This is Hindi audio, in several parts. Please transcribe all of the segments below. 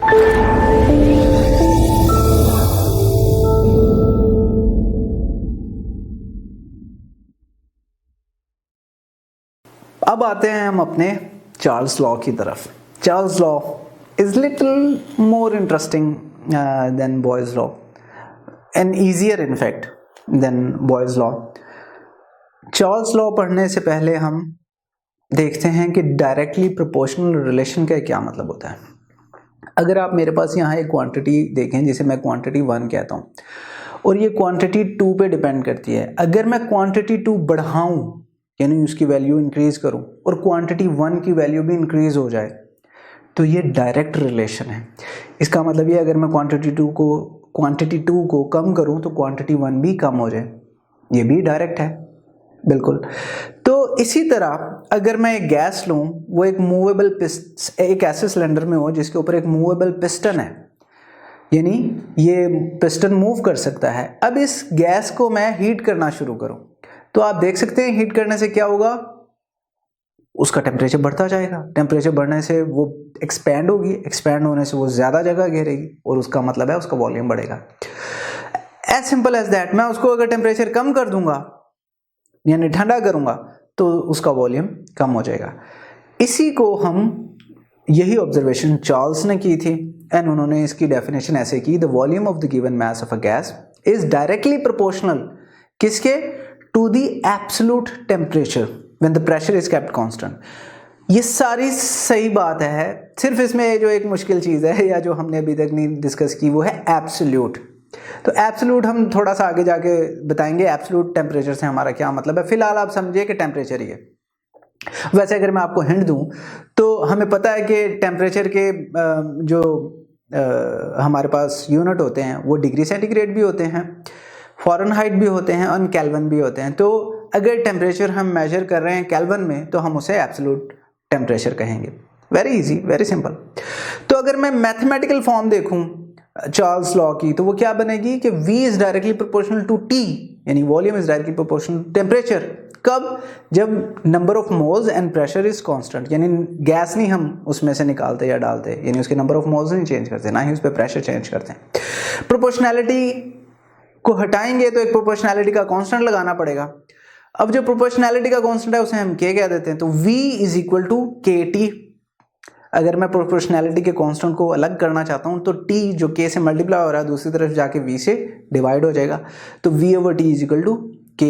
अब आते हैं हम अपने चार्ल्स लॉ की तरफ। Charles law is little more interesting than boys law and easier in fact than boys law. Charles law पढ़ने से पहले हम देखते हैं कि डायरेक्टली प्रोपोर्शनल रिलेशन का क्या मतलब होता है। अगर आप मेरे पास यहाँ एक क्वांटिटी देखें जिसे मैं क्वांटिटी 1 कहता हूँ और ये क्वांटिटी 2 पे डिपेंड करती है। अगर मैं क्वांटिटी 2 बढ़ाऊँ यानी उसकी वैल्यू इंक्रीज करूं और क्वांटिटी 1 की वैल्यू भी इंक्रीज हो जाए तो ये डायरेक्ट रिलेशन है। इसका मतलब ये अगर मैं क्वांटिटी 2 को कम करूं तो क्वांटिटी 1 भी कम हो जाए, ये भी डायरेक्ट है बिल्कुल। तो इसी तरह अगर मैं एक गैस लूं, वो एक मूवेबल एक ऐसे सिलेंडर में हो जिसके ऊपर एक मूवेबल पिस्टन है, यानी ये पिस्टन मूव कर सकता है। अब इस गैस को मैं हीट करना शुरू करूं तो आप देख सकते हैं हीट करने से क्या होगा, उसका टेम्परेचर बढ़ता जाएगा। टेम्परेचर बढ़ने से वो एक्सपैंड होगी, एक्सपैंड होने से वो ज़्यादा जगह घेरेगी और उसका मतलब है उसका वॉल्यूम बढ़ेगा। As simple as that. मैं उसको अगर टेम्परेचर कम कर दूंगा यानी ठंडा करूंगा तो उसका वॉल्यूम कम हो जाएगा। इसी को यही ऑब्जर्वेशन चार्ल्स ने की थी एंड उन्होंने इसकी डेफिनेशन ऐसे की, the volume of the given mass of a gas is directly proportional किसके, to the absolute temperature when the pressure is kept constant. ये सारी सही बात है, सिर्फ इसमें जो एक मुश्किल चीज़ है या जो हमने अभी तक नहीं डिस्कस की वो है एब्सोल्यूट। तो एब्सोल्यूट हम थोड़ा सा आगे जाके बताएंगे एब्सोल्यूट टेम्परेचर से हमारा क्या मतलब है। फिलहाल आप समझिए कि टेम्परेचर ही है। वैसे अगर मैं आपको हिंट दूं तो हमें पता है कि टेम्परेचर के जो हमारे पास यूनिट होते हैं वो डिग्री सेंटीग्रेड भी होते हैं, फ़ारेनहाइट भी होते हैं और केल्विन भी होते हैं। तो अगर टेम्परेचर हम मेजर कर रहे हैं केल्विन में तो हम उसे एब्सोल्यूट टेम्परेचर कहेंगे। Very easy, very simple. तो अगर मैं मैथमेटिकल फॉर्म देखूं चार्ल्स लॉ की तो वो क्या बनेगी कि V is directly proportional to T, यानी volume is directly proportional to temperature. कब, जब number of moles and pressure is constant, यानी गैस नहीं हम उसमें से निकालते या डालते, यानी उसके नंबर ऑफ मोल्स नहीं चेंज करते, ना ही उस पर प्रेशर चेंज करते हैं। प्रोपोर्शनैलिटी को हटाएंगे तो एक प्रोपोर्शनैलिटी का कांस्टेंट लगाना पड़ेगा। अब जो प्रोपोर्शनैलिटी का कांस्टेंट है उसे हम K कह देते हैं, तो V is equal to KT। अगर मैं प्रोपोर्शनैलिटी के कांस्टेंट को अलग करना चाहता हूं तो T जो K से मल्टीप्लाई हो रहा है दूसरी तरफ जाके V से डिवाइड हो जाएगा, तो V/T is equal to K।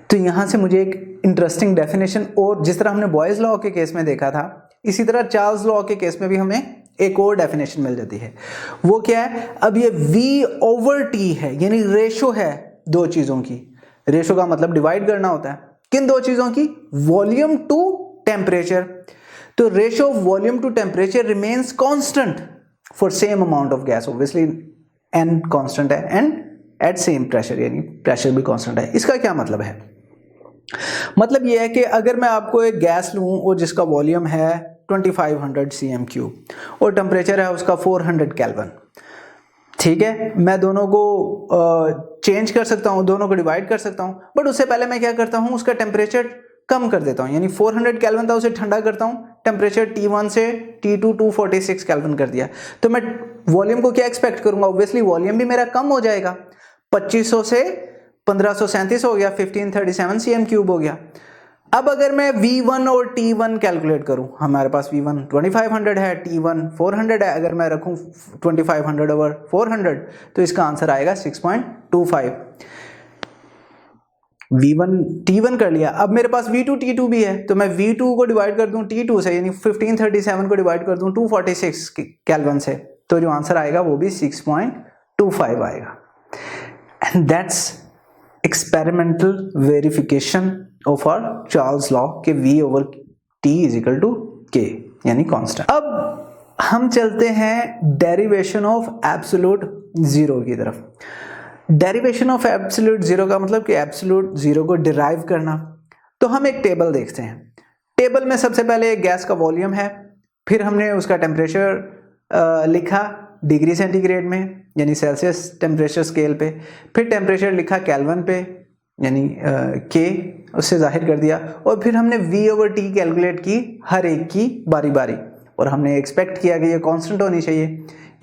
तो यहां से मुझे एक इंटरेस्टिंग डेफिनेशन, और जिस तरह हमने बॉयज लॉ के केस में देखा था इसी तरह चार्ल्स लॉ के केस में भी हमें एक और डेफिनेशन मिल जाती है। वो क्या है, अब ये V/T है, यानी रेशो है दो चीजों की। रेशो का मतलब डिवाइड करना होता है, किन दो चीजों की, वॉल्यूम टू टेम्परेचर। तो ratio of volume to temperature remains constant for same amount of gas, obviously N constant है एंड एट सेम प्रेशर, यानी प्रेशर भी कांस्टेंट है। इसका क्या मतलब है, मतलब यह है कि अगर मैं आपको एक गैस लूं और जिसका वॉल्यूम है 2500 cm³ और टेम्परेचर है उसका 400 केल्विन, ठीक है, मैं दोनों को चेंज कर सकता हूं, दोनों को डिवाइड कर सकता हूं, बट उससे पहले मैं क्या करता हूं, उसका टेम्परेचर कम कर देता हूं, यानी 400 केल्विन था उसे ठंडा करता हूं, टेम्परेचर T1 से T2 246 केल्विन कर दिया। तो मैं वॉल्यूम को क्या एक्सपेक्ट करूंगा, ऑब्वियसली वॉल्यूम भी मेरा कम हो जाएगा, 2500 से 1537 हो गया, 1537 cm³ हो गया। अब अगर मैं V1 और T1 कैलकुलेट करूं, हमारे पास V1 2500 है, T1 400 है, अगर मैं रखूं 2500 ओवर 400 तो इसका आंसर आएगा 6.25। V1 T1 कर लिया, अब मेरे पास V2 T2 भी है, तो मैं V2 को डिवाइड कर दूं T2 से, यानी 1537 को डिवाइड कर दूं 246 केल्विन से, तो जो आंसर आएगा वो भी 6.25 आएगा। And that's experimental verification of our Charles law के V/T is equal to K, यानी कांस्टेंट। अब हम चलते हैं डेरिवेशन ऑफ एब्सोल्यूट जीरो की तरफ। डेरिवेशन ऑफ एब्सोल्यूट जीरो का मतलब कि एब्सोल्यूट जीरो को डिराइव करना। तो हम एक टेबल देखते हैं, टेबल में सबसे पहले एक गैस का वॉल्यूम है, फिर हमने उसका टेम्परेचर लिखा डिग्री सेंटीग्रेड में, यानी सेल्सियस टेम्परेचर स्केल पे, फिर टेम्परेचर लिखा केल्विन पे, यानी K उससे जाहिर कर दिया, और फिर हमने V/T कैलकुलेट की हर एक की बारी बारी, और हमने एक्सपेक्ट किया कि ये कांस्टेंट होनी चाहिए,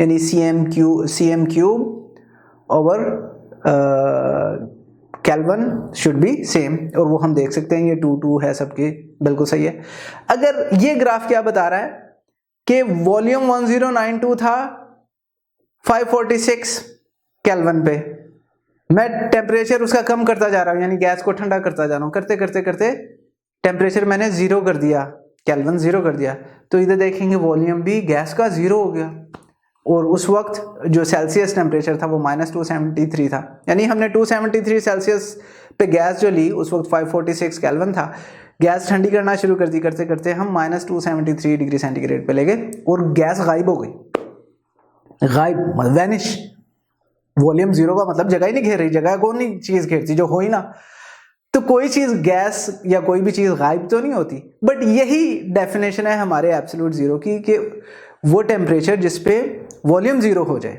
यानी cm cube over kelvin should be same, और वो हम देख सकते हैं ये 2 है सबके, बिल्कुल सही है। अगर ये ग्राफ क्या बता रहा है कि वॉल्यूम 1092 था 546 केल्विन पे, मैं टेम्परेचर उसका कम करता जा रहा हूँ, यानी गैस को ठंडा करता जा रहा हूँ, करते करते करते टेम्परेचर मैंने 0 कर दिया, केल्विन 0 कर दिया, तो इधर देखेंगे वॉल्यूम भी गैस का 0 हो गया, और उस वक्त जो सेल्सियस टेम्परेचर था वो -273 था, यानी हमने 273 सेल्सियस पे गैस जो ली उस वक्त 546 केल्विन था। गैस ठंडी करना शुरू कर दी, करते करते हम -273 डिग्री सेंटीग्रेड पे ले गए और गैस गायब हो गई, गायब मतलब वैनिश। वॉल्यूम 0 का मतलब जगह ही नहीं घेर रही, जगह कौन नहीं चीज घेरती, जो हो ही ना, तो कोई चीज गैस या कोई भी चीज गायब तो नहीं होती। बट यही डेफिनेशन है हमारे एब्सोल्यूट जीरो की, कि वो टेम्परेचर जिस पे वॉल्यूम 0 हो जाए।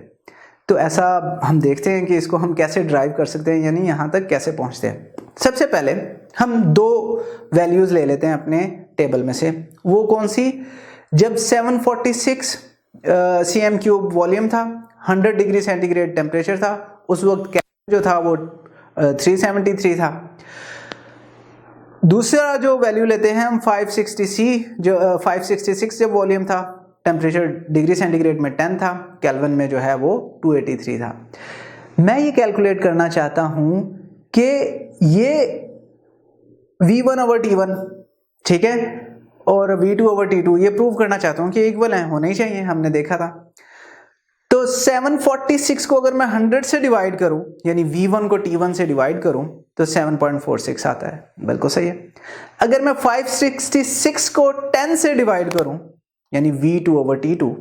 तो ऐसा हम देखते हैं कि इसको हम कैसे ड्राइव कर सकते हैं, यानी यहाँ तक कैसे पहुँचते हैं। सबसे पहले हम 2 वैल्यूज ले लेते हैं अपने टेबल में से। वो कौन सी, जब 746 cm क्यूब वॉल्यूम था, 100 डिग्री सेंटीग्रेड टेम्परेचर था, उस वक्त जो था वो 373 था। दूसरा जो वैल्यू लेते हैं हम 566 जब वॉल्यूम था, टेम्परेचर डिग्री सेंटीग्रेड में 10 था, केल्विन में जो है वो 283 था। मैं ये कैलकुलेट करना चाहता हूं कि ये V1/T1 ठीक है और V2/T2 ये प्रूव करना चाहता हूं कि इक्वल है, होने ही चाहिए, हमने देखा था। तो 746 को अगर मैं 100 से डिवाइड करूं, यानी V1 को T1 से डिवाइड करूं, तो 7.46 आता है, बिल्कुल सही है। अगर मैं 566 को 10 से डिवाइड करूं, यानी V2/T2,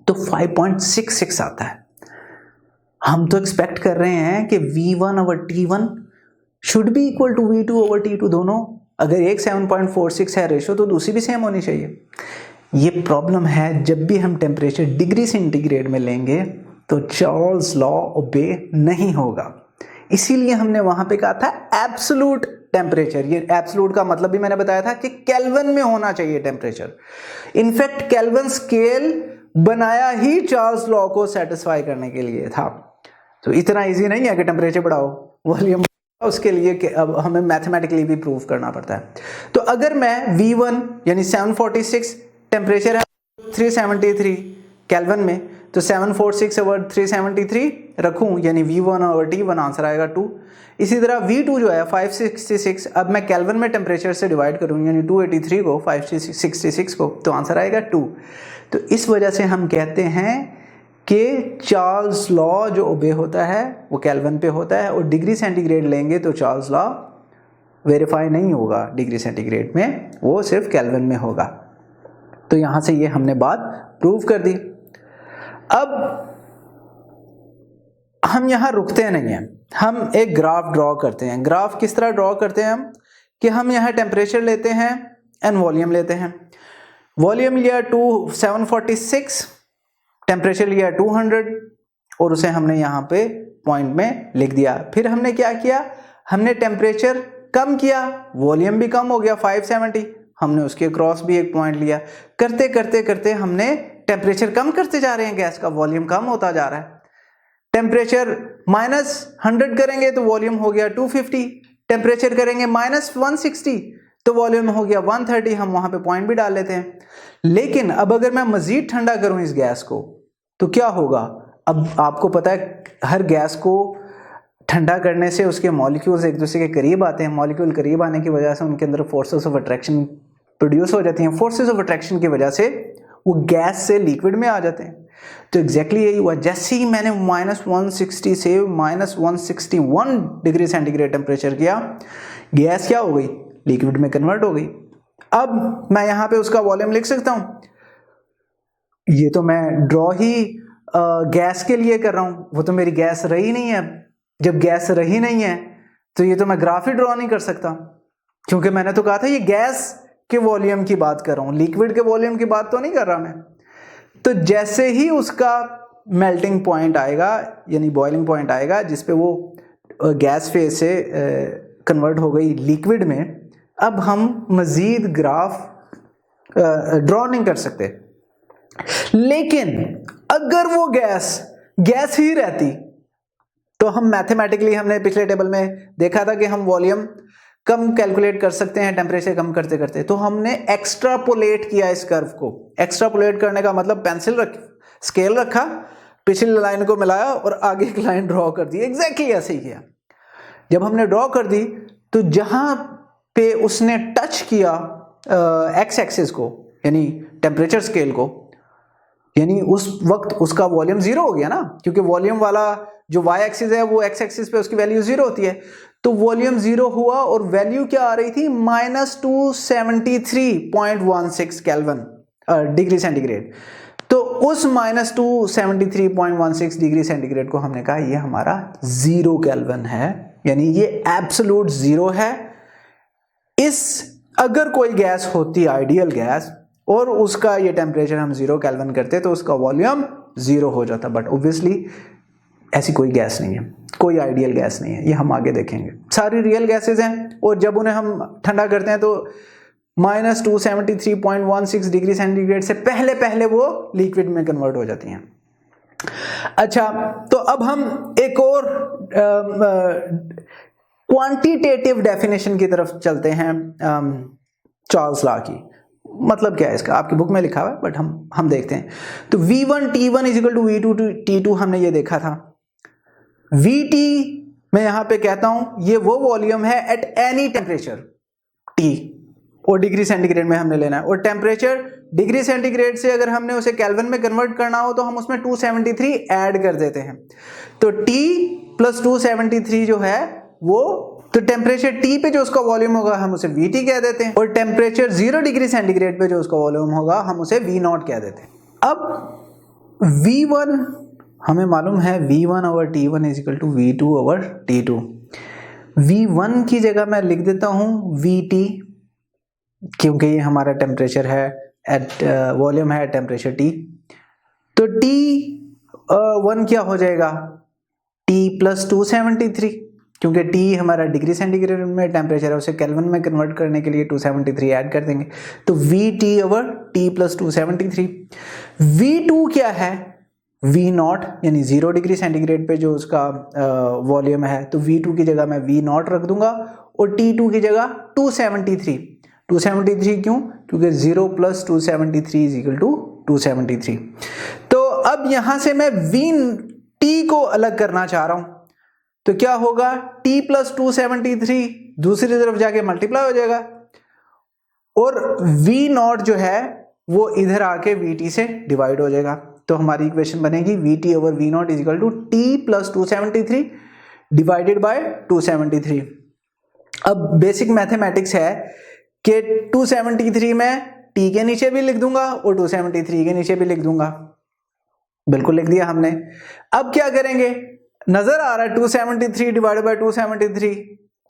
तो 5.66 आता है। हम तो एक्सपेक्ट कर रहे हैं कि V1/T1 should be equal to V2/T2 दोनों। अगर एक 7.46 है रेशो, तो दूसरी भी सेम होनी चाहिए। ये प्रॉब्लम है, जब भी हम टेम्परेचर डिग्री सेंटीग्रेड में लेंगे तो चार्ल्स लॉ ओबे नहीं होगा। इसीलिए हमने वहां पे कहा था एब्सोल्यूट टेम्परेचर। ये एब्सोल्यूट का मतलब भी मैंने बताया था कि केल्विन में होना चाहिए टेम्परेचर। इनफैक्ट केल्विन स्केल बनाया ही चार्ल्स लॉ को सेटिस्फाई करने के लिए था। तो इतना इजी नहीं है कि टेम्परेचर बढ़ाओ वॉल्यूम, उसके लिए कि अब हमें मैथमेटिकली भी प्रूव करना पड़ता है। तो अगर मैं V1 यानी 746 टेम्परेचर है 373 केल्विन में, तो 746/373 रखूं, यानी V1/T1 आंसर आएगा 2। इसी तरह V2 जो है 566, अब मैं केल्विन में टेम्परेचर से डिवाइड करूं, यानी 283 को 566 को, तो आंसर आएगा 2। तो इस वजह से हम कहते हैं कि चार्ल्स लॉ जो ओबे होता है वो केल्विन पे होता है, और डिग्री सेंटीग्रेड लेंगे तो चार्ल्स लॉ वेरीफाई नहीं होगा डिग्री सेंटीग्रेड में, वो सिर्फ केल्विन में होगा। तो यहां से ये हमने बात प्रूव कर दी। अब हम यहां रुकते नहीं हैं, हम एक ग्राफ ड्रॉ करते हैं। ग्राफ किस तरह ड्रॉ करते हैं हम, कि हम यहां टेम्परेचर लेते हैं एंड वॉल्यूम लेते हैं। वॉल्यूम लिया 746, टेम्परेचर लिया 200, और उसे हमने यहाँ पे पॉइंट में लिख दिया। फिर हमने क्या किया, हमने टेम्परेचर कम किया, वॉल्यूम भी कम हो गया 570, हमने उसके क्रॉस भी एक पॉइंट लिया। करते करते करते हमने टेम्परेचर कम करते जा रहे हैं, गैस का वॉल्यूम कम होता जा रहा है। टेम्परेचर -100 करेंगे तो वॉल्यूम हो गया 250, टेम्परेचर करेंगे -160 तो वॉल्यूम हो गया 130। हम वहां पे पॉइंट भी डाल लेते हैं। लेकिन अब अगर मैं मजीद ठंडा करूं इस गैस को, तो क्या होगा। अब आपको पता है हर गैस को ठंडा करने से उसके मॉलिक्यूल्स एक दूसरे के करीब आते हैं। मॉलिक्यूल करीब आने की वजह से उनके अंदर फोर्सेस ऑफ अट्रैक्शन प्रोड्यूस हो जाती हैं। फोर्सेस ऑफ अट्रैक्शन की वजह से वो गैस से लिक्विड में आ जाते हैं। तो एग्जैक्टली यही हुआ। जैसे ही मैंने -160 से -161 डिग्री सेंटीग्रेड टेम्परेचर किया, गैस क्या हो गई, लिक्विड में कन्वर्ट हो गई। अब मैं यहां पे उसका वॉल्यूम लिख सकता हूं। ये तो मैं ड्रॉ ही गैस के लिए कर रहा हूं, वो तो मेरी गैस रही नहीं है। जब गैस रही नहीं है तो ये तो मैं ग्राफ ही ड्रॉ नहीं कर सकता, क्योंकि मैंने तो कहा था ये गैस के वॉल्यूम की बात कर रहा हूं, लिक्विड के वॉल्यूम की बात तो नहीं कर रहा मैं। तो जैसे ही उसका मेल्टिंग पॉइंट आएगा, यानी बॉइलिंग पॉइंट आएगा, जिसपे वो गैस फेज से कन्वर्ट हो गई लिक्विड में, अब हम मजीद ग्राफ ड्रॉ नहीं कर सकते। लेकिन अगर वो गैस ही रहती तो हम मैथमेटिकली, हमने पिछले टेबल में देखा था कि हम वॉल्यूम कम कैलकुलेट कर सकते हैं टेम्परेचर कम करते करते। तो हमने एक्स्ट्रापोलेट किया इस कर्व को। एक्स्ट्रापोलेट करने का मतलब पेंसिल स्केल रखा, पिछली लाइन को मिलाया और आगे एक लाइन ड्रॉ कर दी। एग्जैक्टली ऐसे ही किया। जब हमने ड्रॉ कर दी तो जहां पे उसने टच किया एक्स एक्सिस को, यानी टेम्परेचर स्केल को, यानी उस वक्त उसका वॉल्यूम जीरो हो गया ना, क्योंकि वॉल्यूम वाला जो वाई एक्सिस है वो एक्स एक्सिस पे उसकी वैल्यू जीरो होती है। तो वॉल्यूम जीरो हुआ और वैल्यू क्या आ रही थी, -273.16 केल्विन डिग्री सेंटीग्रेड। तो उस -273.16 डिग्री सेंटीग्रेड को हमने कहा ये हमारा 0 केल्विन है, यानी ये एब्सोल्यूट जीरो है। अगर कोई गैस होती आइडियल गैस और उसका ये टेम्परेचर हम 0 केल्विन करते तो उसका वॉल्यूम 0 हो जाता। बट ऑब्वियसली ऐसी कोई गैस नहीं है, कोई आइडियल गैस नहीं है, ये हम आगे देखेंगे। सारी रियल गैसेस हैं और जब उन्हें हम ठंडा करते हैं तो -273.16 डिग्री सेंटीग्रेड से पहले पहले वो लिक्विड में कन्वर्ट हो जाती हैं। अच्छा, तो अब हम एक और क्वांटिटेटिव डेफिनेशन की तरफ चलते हैं चार्ल्स लॉ की। मतलब क्या है इसका, आपकी बुक में लिखा हुआ है बट हम देखते हैं। तो V1 T1 = V2 T2 हमने ये देखा था। VT मैं यहां पे कहता हूं ये वो वॉल्यूम है एट एनी टेम्परेचर T, और डिग्री सेंटीग्रेड में हमने लेना है। और टेम्परेचर डिग्री सेंटीग्रेड से अगर हमने उसे केल्विन में कन्वर्ट करना हो तो हम उसमें 273 ऐड कर देते हैं। तो T + 273 जो है वो, तो टेम्परेचर T पे जो उसका वॉल्यूम होगा हम उसे VT कह देते हैं, और टेम्परेचर 0 डिग्री सेंटीग्रेड पे जो उसका वॉल्यूम होगा हम उसे V0 कह देते हैं। अब V1 हमें मालूम है, V1/T1 = V2/T2। V1 की जगह मैं लिख देता हूं VT, क्योंकि ये हमारा टेम्परेचर है एट वॉल्यूम है टेम्परेचर T। तो T1 क्या हो जाएगा, T + 273, क्योंकि T हमारा डिग्री सेंटीग्रेड में टेम्परेचर है, उसे केल्विन में कन्वर्ट करने के लिए 273 ऐड कर देंगे। तो VT/T + 273। V2 क्या है, V0, यानी 0 डिग्री सेंटीग्रेड पे जो उसका वॉल्यूम है। तो V2 की जगह मैं V0 रख दूंगा और T2 की जगह 273। 273 क्यों, क्योंकि 0 + 273 = 273। तो अब यहां से मैं VT को अलग करना चाह रहा हूं, तो क्या होगा, T + 273 दूसरी तरफ जाके मल्टीप्लाई हो जाएगा और V0 जो है वो इधर आके VT से डिवाइड हो जाएगा। तो हमारी इक्वेशन बनेगी VT/V0 = T + 273 डिवाइडेड बाय 273। अब बेसिक मैथमेटिक्स है कि 273 में T के नीचे भी लिख दूंगा और 273 के नीचे भी लिख दूंगा। बिल्कुल लिख दिया हमने। अब क्या करेंगे, नजर आ रहा है 273 डिवाइडेड बाय 273,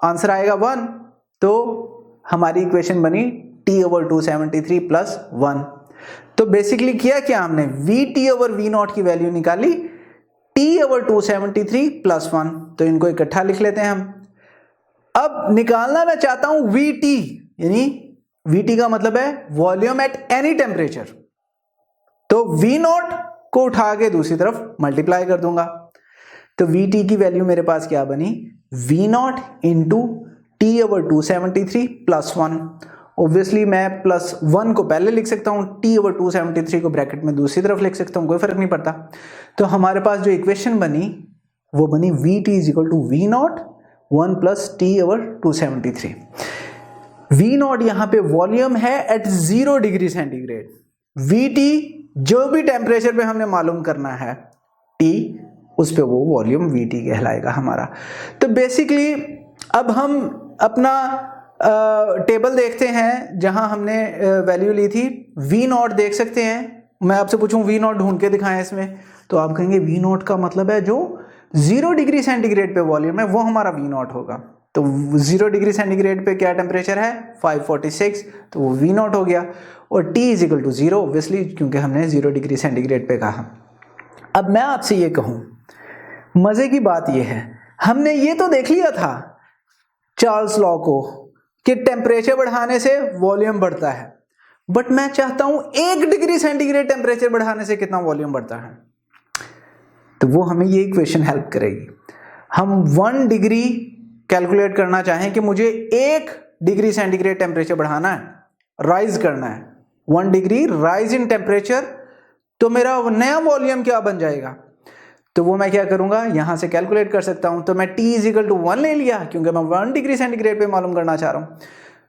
आंसर आएगा 1। तो हमारी इक्वेशन बनी T/273 + 1। तो बेसिकली किया क्या हमने, VT/V0 की वैल्यू निकाली T/273 + 1। तो इनको इकट्ठा लिख लेते हैं हम। अब निकालना मैं चाहता हूं VT, यानी VT का मतलब है वॉल्यूम एट एनी टेम्परेचर। तो V0 को उठा के दूसरी तरफ मल्टीप्लाई कर दूंगा। तो VT की वैल्यू मेरे पास क्या बनी, V0 × T/273 + 1। ऑब्वियसली मैं +1 को पहले लिख सकता हूं, T/273 को ब्रैकेट में दूसरी तरफ लिख सकता हूं, कोई फर्क नहीं पड़ता। तो हमारे पास जो इक्वेशन बनी वो बनी VT = V0 1 + T/273। V0 यहां पे वॉल्यूम है एट 0 डिग्री सेंटीग्रेड। VT जो भी टेम्परेचर पे हमने मालूम करना है T, उस पे वो वॉल्यूम VT कहलाएगा हमारा। तो बेसिकली अब हम अपना टेबल देखते हैं जहां हमने वैल्यू ली थी। V0 देख सकते हैं, मैं आपसे पूछूं V0 ढूंढ के दिखाएं इसमें, तो आप कहेंगे V0 का मतलब है जो 0 डिग्री सेंटीग्रेड पे वॉल्यूम है वो हमारा V0 होगा। तो 0 डिग्री सेंटीग्रेड पे क्या टेम्परेचर है, 546, तो वो V0 हो गया। और T = 0 ऑब्वियसली, क्योंकि हमने 0 डिग्री सेंटीग्रेड पे कहा। अब मैं आपसे ये कहूं, मजे की बात ये है, हमने ये तो देख लिया था चार्ल्स लॉ को कि टेम्परेचर बढ़ाने से वॉल्यूम बढ़ता है, बट मैं चाहता हूं 1 डिग्री सेंटीग्रेड टेम्परेचर बढ़ाने से कितना वॉल्यूम बढ़ता है, तो वो हमें ये इक्वेशन हेल्प करेगी। हम 1 डिग्री कैलकुलेट करना चाहें कि मुझे 1 डिग्री सेंटीग्रेड टेम्परेचर बढ़ाना है, राइज करना है, 1 डिग्री राइज इन टेम्परेचर, तो मेरा नया वॉल्यूम क्या बन जाएगा, तो वो मैं क्या करूंगा, यहां से कैलकुलेट कर सकता हूं। तो मैं T इजिकल टू 1 ले लिया, क्योंकि मैं 1 डिग्री सेंटीग्रेड पे मालूम करना चाह रहा हूं।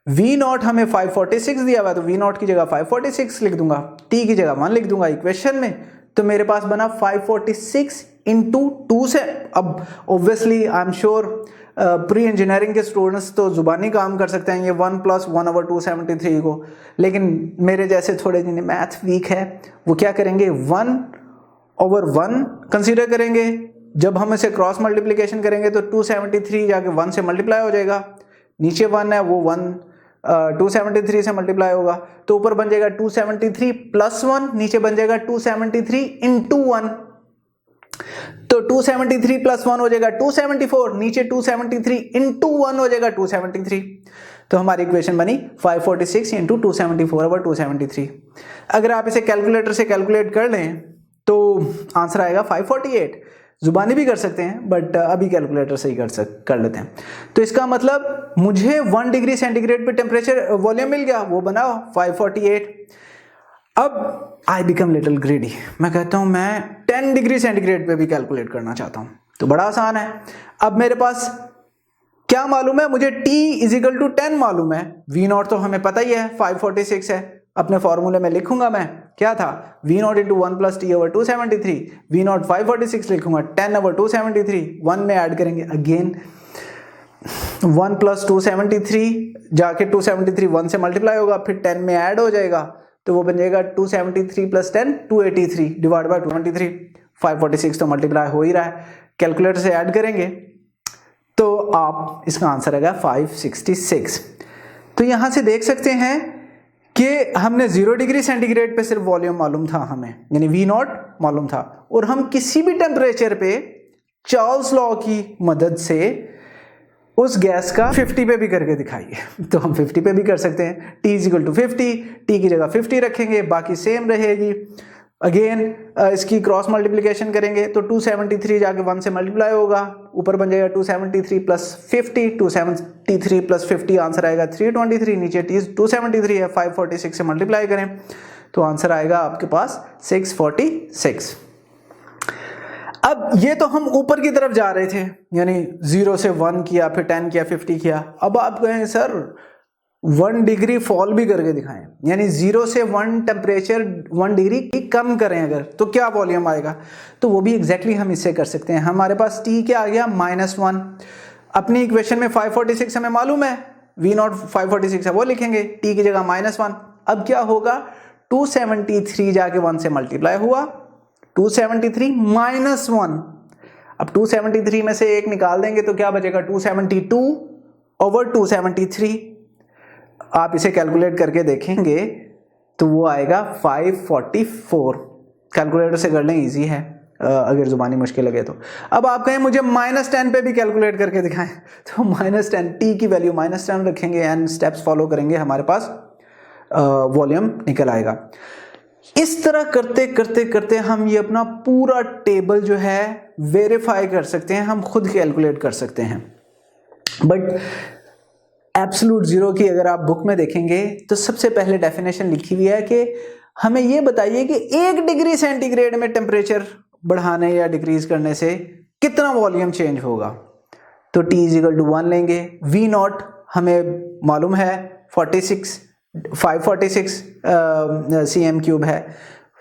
V नॉट हमें 546 दिया हुआ, तो V नॉट की जगह 546 लिख दूंगा, T की जगह 1 लिख दूंगा इक्वेशन में। तो मेरे पास बना 546 इंटू 2 से। अब obviously I am sure pre engineering के स्टूडेंट्स तो जुबानी काम कर सकते हैं ये 1 + 1/273 को, लेकिन मेरे जैसे थोड़े जिन्हें मैथ वीक है वो क्या करेंगे, 1/1 कंसीडर करेंगे। जब हम इसे क्रॉस मल्टीप्लिकेशन करेंगे तो 273 जाके 1 से मल्टीप्लाई हो जाएगा, नीचे 1 है वो 273 से मल्टीप्लाई होगा, तो ऊपर बन जाएगा 273 + 1, नीचे बन जाएगा 273 इंटू 1, तो 273 + 1 हो जाएगा 274, नीचे 273 इंटू 1 हो जाएगा 273। तो हमारी इक्वेशन बनी 546 इंटू 274/273। अगर आप इसे कैलकुलेटर से कैलकुलेट कर लें तो आंसर आएगा 548। जुबानी भी कर सकते हैं बट अभी कैलकुलेटर से ही कर लेते हैं। तो इसका मतलब मुझे 1 डिग्री सेंटीग्रेड पे टेम्परेचर वॉल्यूम मिल गया, वो बना 548। अब आई बिकम लिटिल ग्रेडी, मैं कहता हूं मैं 10 डिग्री सेंटीग्रेड पे भी कैलकुलेट करना चाहता हूं। तो बड़ा आसान है, अब मेरे पास क्या मालूम है, मुझे T इजिकल टू 10 मालूम है, V नॉट तो हमें पता ही है 546 है, अपने फॉर्मूले में लिखूंगा मैं, क्या था V not into 1 + T/273, V not 546 लिखूंगा 10/273, 1 में ऐड करेंगे अगेन 1 + 273 जाके 273 1 से मल्टीप्लाई होगा, फिर 10 में ऐड हो जाएगा, तो वो बन जाएगा 273 + 10 283 डिवाइड बाय 273। 546 तो मल्टीप्लाई हो ही रहा है, कैलकुलेटर से ऐड करेंगे तो आप इसका आंसर आएगा 566। तो यहां से देख सकते हैं कि हमने 0 डिग्री सेंटीग्रेड पे सिर्फ वॉल्यूम मालूम था हमें, यानी V नॉट मालूम था, और हम किसी भी टेम्परेचर पे चार्ल्स लॉ की मदद से उस गैस का 50 पे भी करके दिखाइए, तो हम 50 पे भी कर सकते हैं। T इजिकल टू 50, T की जगह 50 रखेंगे, बाकी सेम रहेगी। अगेन इसकी क्रॉस मल्टीप्लिकेशन करेंगे तो 273 जाके 1 से मल्टीप्लाई होगा, ऊपर बन जाएगा 273 + 50, 273 + 50 आंसर आएगा 323, नीचे T 273 है, 546 से मल्टीप्लाई करें तो आंसर आएगा आपके पास 646। अब ये तो हम ऊपर की तरफ जा रहे थे, यानी 0 से 1 किया, फिर 10 किया, 50 किया। अब आप कहें सर 1 डिग्री फॉल भी करके दिखाएं, यानी 0 से 1 टेम्परेचर 1 डिग्री कम करें अगर, तो क्या वॉल्यूम आएगा, तो वो भी एग्जैक्टली हम इससे कर सकते हैं। हमारे पास T क्या आ गया -1, अपनी इक्वेशन में 546 हमें मालूम है, V नॉट 546 है वो लिखेंगे, T की जगह -1। अब क्या होगा, 273 जाके 1 से मल्टीप्लाई हुआ, 273 -1, अब 273 में से 1 निकाल देंगे तो क्या बचेगा, 272/273। आप इसे कैलकुलेट करके देखेंगे तो वो आएगा 544। कैलकुलेटर से कर लें, इजी है, अगर जुबानी मुश्किल लगे तो। अब आप कहें मुझे -10 पे भी कैलकुलेट करके दिखाएं, तो -10, T की वैल्यू -10 रखेंगे एंड स्टेप्स फॉलो करेंगे, हमारे पास वॉल्यूम निकल आएगा। इस तरह करते करते करते हम ये अपना पूरा टेबल जो है वेरीफाई कर सकते हैं, हम खुद कैलकुलेट कर सकते हैं। बट एब्सोल्यूट जीरो की अगर आप बुक में देखेंगे तो सबसे पहले डेफिनेशन लिखी हुई है कि हमें ये बताइए कि 1 डिग्री सेंटीग्रेड में टेम्परेचर बढ़ाने या डिक्रीज करने से कितना वॉल्यूम चेंज होगा। तो T इजिकल टू 1 लेंगे, V नॉट हमें मालूम है 546 cm³ है,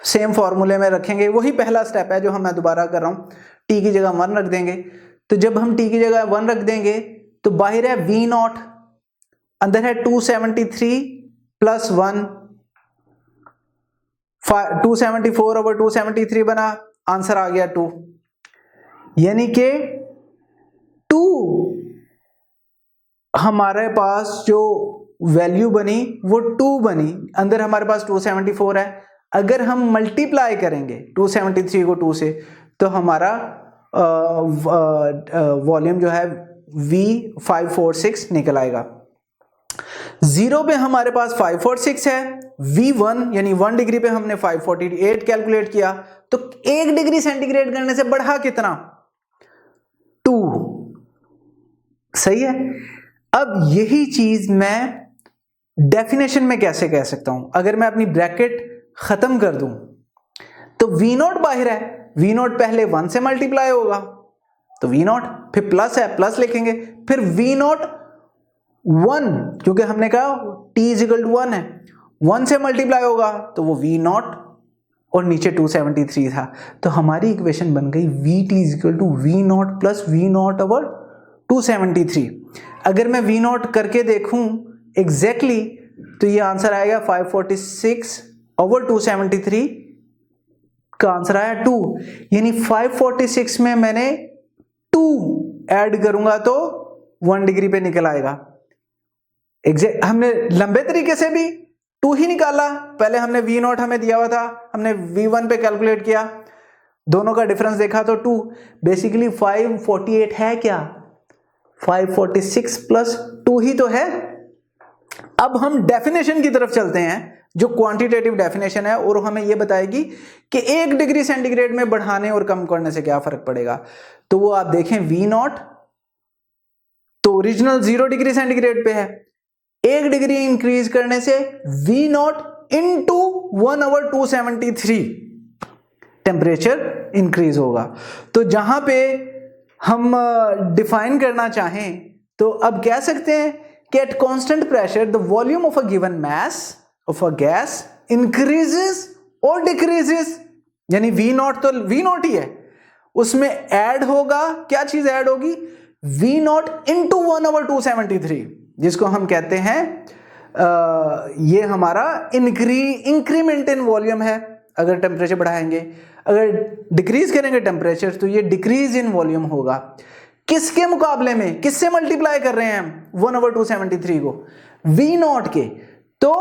सेम फॉर्मूले में रखेंगे, वही पहला स्टेप है जो हम मैं दोबारा कर रहा हूँ। T की जगह 1 रख देंगे, तो जब हम T की जगह 1 रख देंगे तो बाहर है V नॉट, अंदर है 273 + 1, 274/273 बना, आंसर आ गया 2, यानी कि 2 हमारे पास जो वैल्यू बनी वो 2 बनी, अंदर हमारे पास 274 है। अगर हम मल्टीप्लाई करेंगे 273 को 2 से तो हमारा वॉल्यूम जो है V546 निकल आएगा। 0 पे हमारे पास 5 और 6 है, V1 यानी 1 डिग्री पे हमने 548 कैलकुलेट किया, तो 1 डिग्री सेंटीग्रेड करने से बढ़ा कितना? 2। सही है। अब यही चीज मैं डेफिनेशन में कैसे कह सकता हूं? अगर मैं अपनी ब्रैकेट खत्म कर दूं तो V0 बाहर है, V0 पहले 1 से मल्टीप्लाई होगा तो V0, फिर प्लस है प्लस लिखेंगे, फिर V0 1, क्योंकि हमने कहा t = 1 है, 1 से मल्टीप्लाई होगा तो वो V0 और नीचे 273 था, तो हमारी इक्वेशन बन गई Vt = V0 + V0 / 273। अगर मैं V0 करके देखूं एग्जैक्टली तो ये आंसर आएगा 546/273 का आंसर आया 2, यानी 546 में मैंने 2 ऐड करूंगा तो 1 डिग्री पे निकल आएगा। एग्जैक्ट हमने लंबे तरीके से भी 2 ही निकाला, पहले हमने V0 हमें दिया हुआ था, हमने V1 पे कैलकुलेट किया, दोनों का डिफरेंस देखा तो 2, बेसिकली 548 है क्या? 546 + 2 ही तो है। अब हम डेफिनेशन की तरफ चलते हैं जो क्वांटिटेटिव डेफिनेशन है और हमें यह बताएगी कि 1 डिग्री सेंटीग्रेड में बढ़ाने और कम करने से क्या फर्क पड़ेगा। तो वो आप देखें V0 तो ओरिजिनल 0 डिग्री सेंटीग्रेड पे है, 1 डिग्री इंक्रीज करने से V0 × 1/273 टेम्परेचर इंक्रीज होगा। तो जहां पे हम डिफाइन करना चाहें तो अब कह सकते हैं कि at constant pressure the volume of a given mass of a gas increases or decreases, यानी V0 तो V0 ही है, उसमें ऐड होगा, क्या चीज ऐड होगी? V0 × 1/273, जिसको हम कहते हैं ये हमारा इंक्रीमेंट इन वॉल्यूम है। अगर टेम्परेचर बढ़ाएंगे, अगर डिक्रीज करेंगे टेम्परेचर तो ये डिक्रीज इन वॉल्यूम होगा। किसके मुकाबले में, किससे मल्टीप्लाई कर रहे हैं हम 1/273 को? V0 के। तो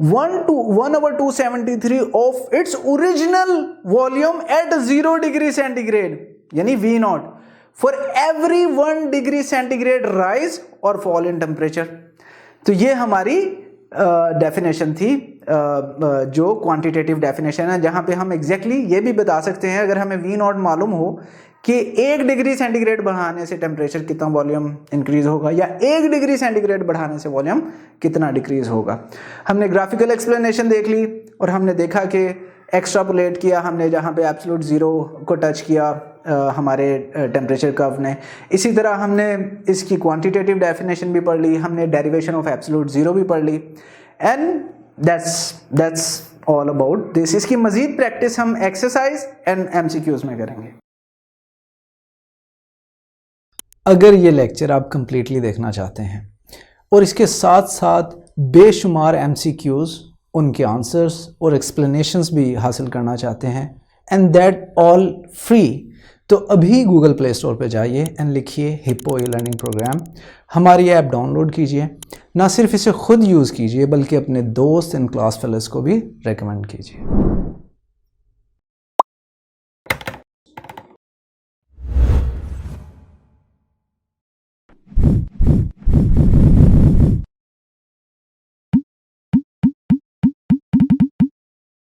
1/273 of its original volume at 0 degree centigrade, यानी V0 for every 1 degree centigrade rise और फॉल इन टेम्परेचर। तो ये हमारी डेफिनेशन थी, जो क्वांटिटेटिव डेफिनेशन है, जहां पे हम एग्जैक्टली ये भी बता सकते हैं अगर हमें V0 मालूम हो कि 1 डिग्री सेंटीग्रेड बढ़ाने से टेम्परेचर कितना वॉल्यूम इंक्रीज होगा या 1 डिग्री सेंटीग्रेड बढ़ाने से वॉल्यूम कितना डिक्रीज होगा। हमने ग्राफिकल एक्सप्लेनेशन देख ली और हमने देखा कि एक्स्ट्रापोलेट किया हमने, जहाँ पे एब्सोल्यूट ज़ीरो को टच किया हमारे टेम्परेचर कर्व ने। इसी तरह हमने इसकी क्वांटिटेटिव डेफिनेशन भी पढ़ ली, हमने डेरिवेशन ऑफ एब्सोल्यूट ज़ीरो भी पढ़ ली, and that's all about this. इसकी मजीद प्रैक्टिस हम एक्सरसाइज एंड MCQs में करेंगे। अगर ये लेक्चर आप कंप्लीटली देखना चाहते हैं और इसके साथ साथ बेशुमार MCQs, उनके आंसर्स और एक्सप्लेनेशंस भी हासिल करना चाहते हैं, एंड दैट ऑल फ्री, तो अभी गूगल प्ले स्टोर पे जाइए एंड लिखिए हिप्पो ई-लर्निंग प्रोग्राम। हमारी ऐप डाउनलोड कीजिए, ना सिर्फ इसे खुद यूज़ कीजिए बल्कि अपने दोस्त एंड क्लास फेलोज़ को भी रेकमेंड कीजिए।